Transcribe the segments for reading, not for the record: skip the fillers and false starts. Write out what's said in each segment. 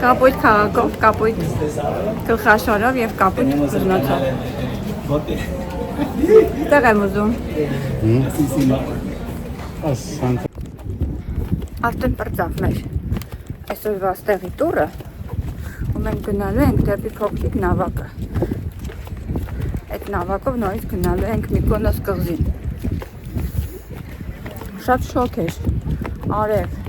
Կապույտ քաղաքով, կապույտ գլխաշորով և կապույտ բզնոցով։ Տեղ եմ ուզում։ Արդեն պրծավ մեր այսօրվա ստեղի տուրը ու մենք գնալու ենք դեպի փոքրիկ նավակը։ Այդ նավակով նորից գնալու ենք Միկոնոս կղզին։ Շատ շոկ էր, արև։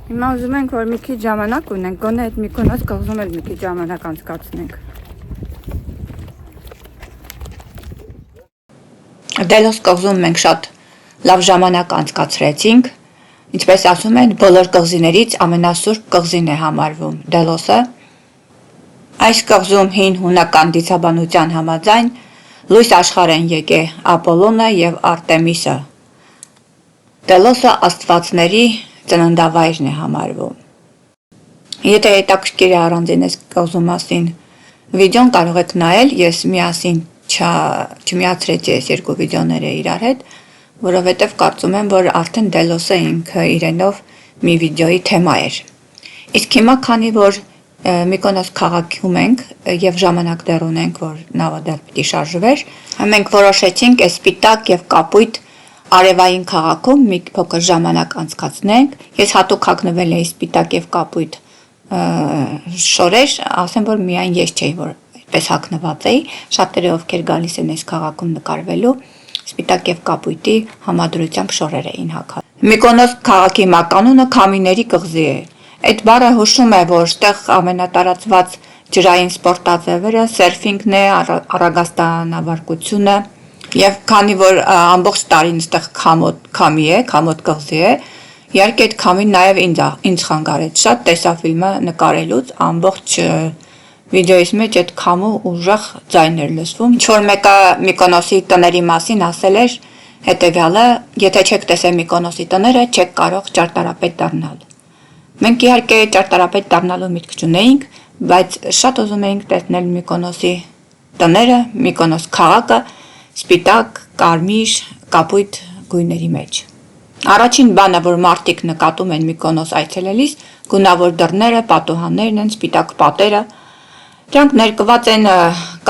Հիմա ուզում ենք, որ մի քիչ ժամանակ ունենք, գոնե այդ Միկոնոս կղզում էլ մի քիչ ժամանակ անցկացնենք։ Դելոս կղզում մենք շատ լավ ժամանակ անցկացրեցինք, ինչպես ասում են, բոլոր կղզիներից ամենասուրբ կղզին է համարվում Դելոսը։ Այս կղզում հին հունական դիցաբանության համաձայն լույս աշխարհ են եկել Ապոլոնը և Արտեմիսը։ Դելոսը աստվածների ծննդավայրն է համարվում։ Եթե հետաքրքիր է առանձին այս կղզու մասին վիդեոն կարող եք նայել, ես միասին չմիացրեցի այս երկու վիդեոները իրար հետ, որովհետև կարծում եմ, որ արդեն Դելոսը ինքը իրենով մի վիդեոյի թեմա էր։ Իսկ հիմա քանի որ Միկոնոս քաղաքում ենք և ժամանակ դեռ ունենք, որ նավը դեռ պիտի շարժվեր, մենք որոշեցինք այս սպիտակ և կապույտ արևային քաղաքում մի փոքր ժամանակ անցկացնենք։ Ես հատուկ հագնվել էի սպիտակ և կապույտ շորեր, ասեմ, որ միայն ես չէի, որ այդպես հագնված էի, շատերը ովքեր գալիս են այս քաղաքում նկարվելու, սպիտակ և կապույտի համադրությամբ շորեր էին հագած։ Միկոնոս քաղաքի մականունը Քամիների կղզի է։ Այդ բառը հուշում է, որ այդտեղ ամենատարածված ջրային սպորտաձևերը սերֆինգն է, առագաստանավարկությունը, և քանի որ ամբողջ տարին այդտեղ քամի է, քամոտ կղզի է, իհարկե այդ քամին նաև ինձ խանգարեց շատ տեսաֆիլմը նկարելուց, ամբողջ վիդեոյիս մեջ այդ քամու ուժեղ ձայն էր լսվում։ Ինչ-որ մեկը Միկոնոսի տների մասին ասել էր հետևյալը. եթե չեք տեսել Միկոնոսի տները, չեք կարող ճարտարապետ դառնալ։ Մենք իհարկե ճարտարապետ դառնալու միտք չունեինք, բայց շատ ուզում էինք տեսնել Միկոնոսի տները, Միկոնոս քաղաքը սպիտակ, կարմիր, կապույտ գույների մեջ։ Առաջին բանը, որ մարդիկ նկատում են Միկոնոս այցելելիս, գունավոր դռները, պատուհաններն են, սպիտակ պատերը։ Դրանք ներկված են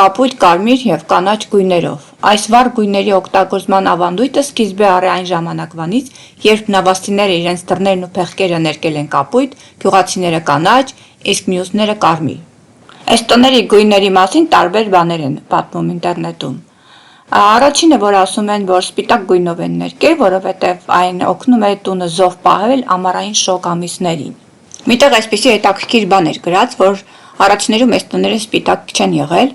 կապույտ, կարմիր և կանաչ գույներով։ Այս վառ գույների օգտագործման ավանդույթը սկիզբ է առել այն ժամանակվանից, երբ նավաստիները իրենց դռներն ու փեղկերը ներկել են կապույտ, գյուղացիները կանաչ, իսկ մյուսները կարմիր։ Այս տների գույների մասին տարբեր բաներ են պատմում ինտերնետում։ Առաջինը, որ ասում են, որ սպիտակ գույնով են ներկել, որովհետև այն օգնում է տունը զով պահել ամառային շոգ ամիսներին։ Միտեղ այսպիսի հետաքրքիր բան էր գրած, որ առաջներում այս տները սպիտակ չեն եղել,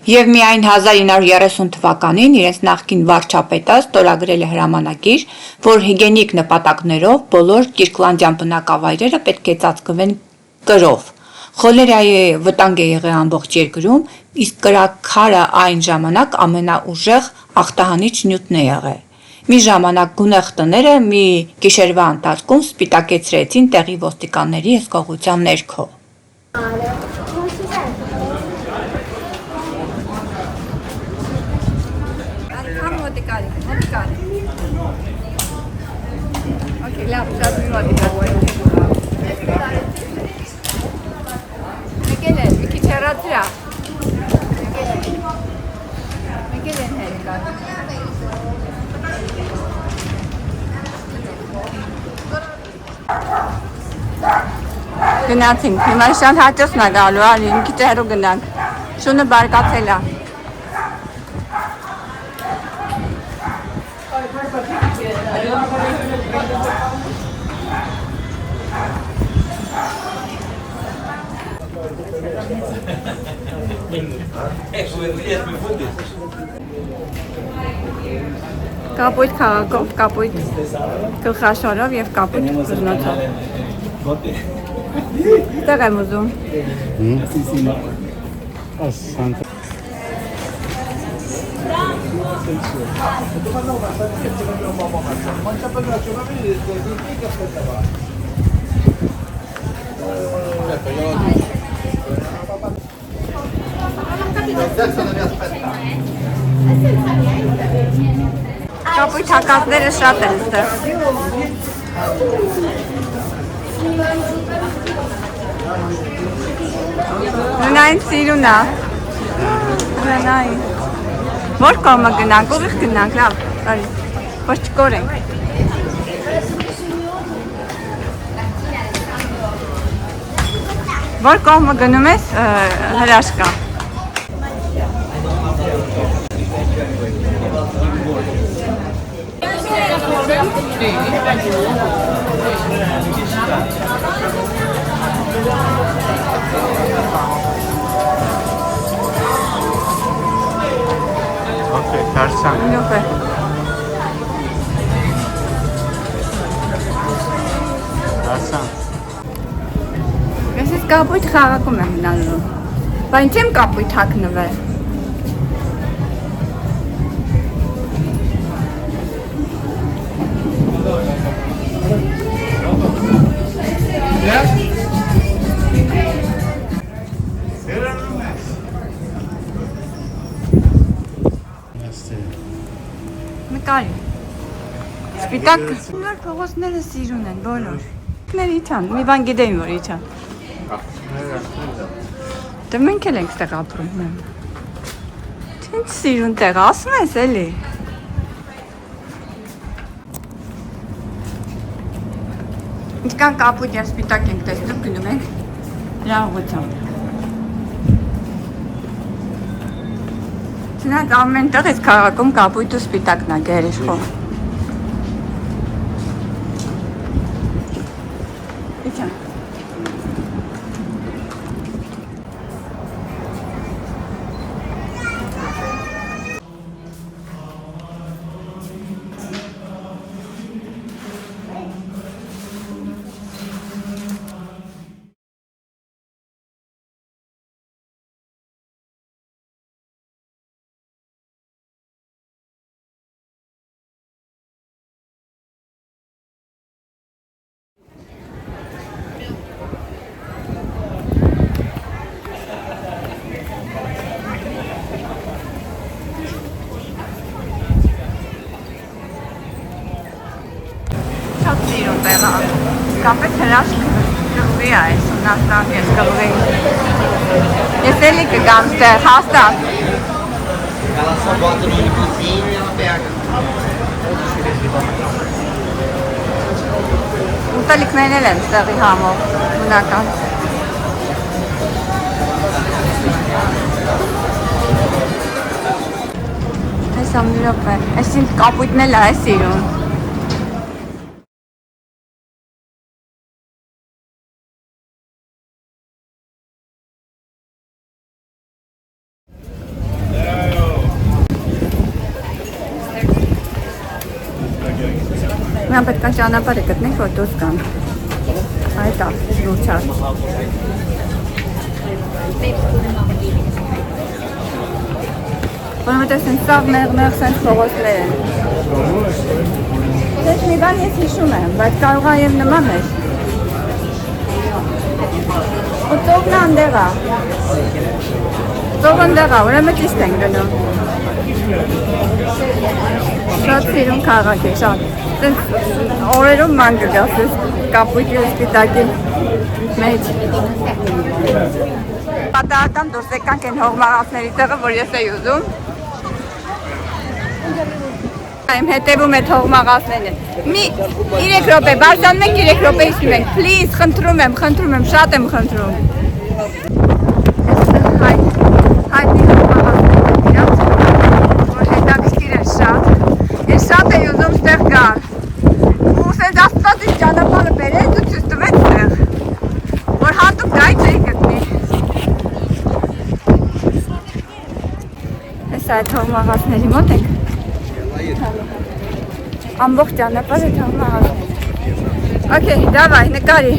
և միայն 1930 թվականին իրենց նախկին վարչապետը ստորագրել է հրամանագիր, որ հիգիենիկ նպատակներով բոլոր Կիրկլանդյան բնակավայրերը պետք է ծածկվեն կրով։ Խոլերայի վտանգ է եղել ամբողջ երկրում, իսկ կրաքարը այն ժամանակ ամենաուժեղ ախտահանիչ նյութն է եղել։ Մի ժամանակ գունեղ տները մի գիշերվա ընթացքում սպիտակեցրեցին տեղի ոստիկանների հսկողության ներքո։ Գնացինք, հիմա շատ հաճոսն է գալու, ալի, մի քիչ հեռու գնանք, շունը բարկացել է։ Կապույտ քաղաքով, կապույտ գլխաշորով և կապույտ բզնոցով։ Տեղ եմ ուզում։ կապույտ հակածները շատ են ստեղ։ Նույնային սիրուն է։ Նույնային։ Որ կողմը գնանք, ուղիղ գնանք, լավ, արի, որ չկորենք։ Որ կողմը գնում ես, հրաշք կա։ Okay, Tarzan. Նոպե։ Tarzan. Ես ես կապույտ խաղակում եմ մնալու։ Բա ինչ եմ կապույտ հագնվել։ Նկարի։ Սպիտակ նոր փողոցները սիրուն են բոլոր։ Ներ իջան, մի բան գիտեին որ իջան։ Դե մենք էլ ենք ստեղ ապրում։ Ինչ սիրուն տեղ, ասում ես էլի։ Ինչքան կապույտ եւ սպիտակ ենք տեսնում գնում ենք դրա ուղղությամբ։ Չնայած ամեն տեղ այս քաղաքում կապույտ ու սպիտակն է գերիշխում։ Իջան։ Շատ սիրուն տեղ է, կապեց հրաշք կղվի է այս ունաստանք ես կղվի։ Ես էլի կգամ ստեղ, հաստատ։ Ուտելիքներն էլ են ստեղի համով, ունական։ Այս ամիրոպ է, այս ինձ կապույտն էլ է սիրուն։ Մենք պետք է ճանապարհը գտնենք, որ դուրս գանք։ Այդ է, լուչար։ Որովհետև սենց սաղ նեղ սենց փողոցներ են։ Ես մի բան ես հիշում եմ, բայց կարող է և նման էր։ Ու ծովն անդեղ է։ Ծովը անդեղ է, ուրեմն ճիշտ ենք գնում։ Շատ սիրուն քաղաք է, շատ։ Օրերում ման կգաս ես կապույտի ու սպիտակի մեջ։ Պատահական դուրս եկանք են հողմաղացների տեղը, որ ես էի ուզում։ Իմ հետևում է հողմաղացներն։ Մի 3 րոպե, բարձանում ենք 3 րոպե իսում ենք, պլիզ, խնդրում եմ, շատ եմ խնդրում։ Հայտնի հողմաղացներ իրաց, որ հետաքրքիր է շատ։ Ես շատ էի ուզում ստեղ գալ։ Ու սենց աստված ինձ ճանապարհը բերեց ու ցույց տվեց ստեղ, որ հատուկ գայ չէի գտնի։ Այս այդ հողմաղացների մոտ ենք։ Ամբողջ ճանապարհը հողմաղացներ։ Okay, давай, նկարի։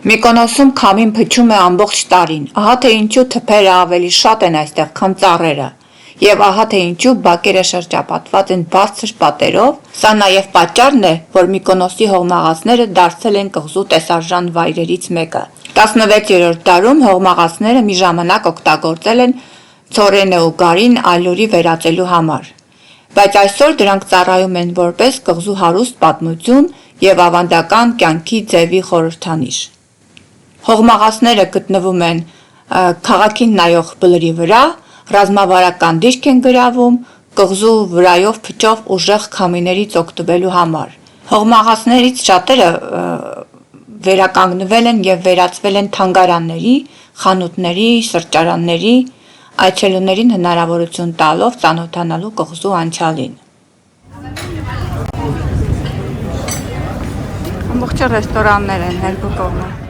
Միկոնոսում քամին փչում է ամբողջ տարին, ահա թե ինչու թփերը ավելի շատ են այստեղ, քան ծառերը, եւ ահա թե ինչու բակերը շրջապատված են բարձր պատերով, սա նաեւ պատճառն է, որ Միկոնոսի հողմաղացները դարձել են կղզու տեսարժան վայրերից մեկը։ 16-րդ դարում հողմաղացները մի ժամանակ օգտագործել են ցորենը ու գարին ալյուրի վերածելու համար։ բայց այսօր դրանք ծառայում են որպես կղզու հարուստ պատմություն և ավանդական կյանքի ձևի խորհրդանիշ։ Հողմաղացները գտնվում են քաղաքին նայող բլրի վրա, ռազմավարական դիրք են գրավում կղզու վրայով փչող ուժեղ քամիներից օգտվելու համար։ Հողմաղացներից շատերը վերականգնվել են և վերածվել են թանգարանների, խանութների, սրճարանների, այցելուներին հնարավորություն տալով ծանոթանալու կղզու անցյալին։ Ամբողջ ռեստորաններ են երկու կողմը։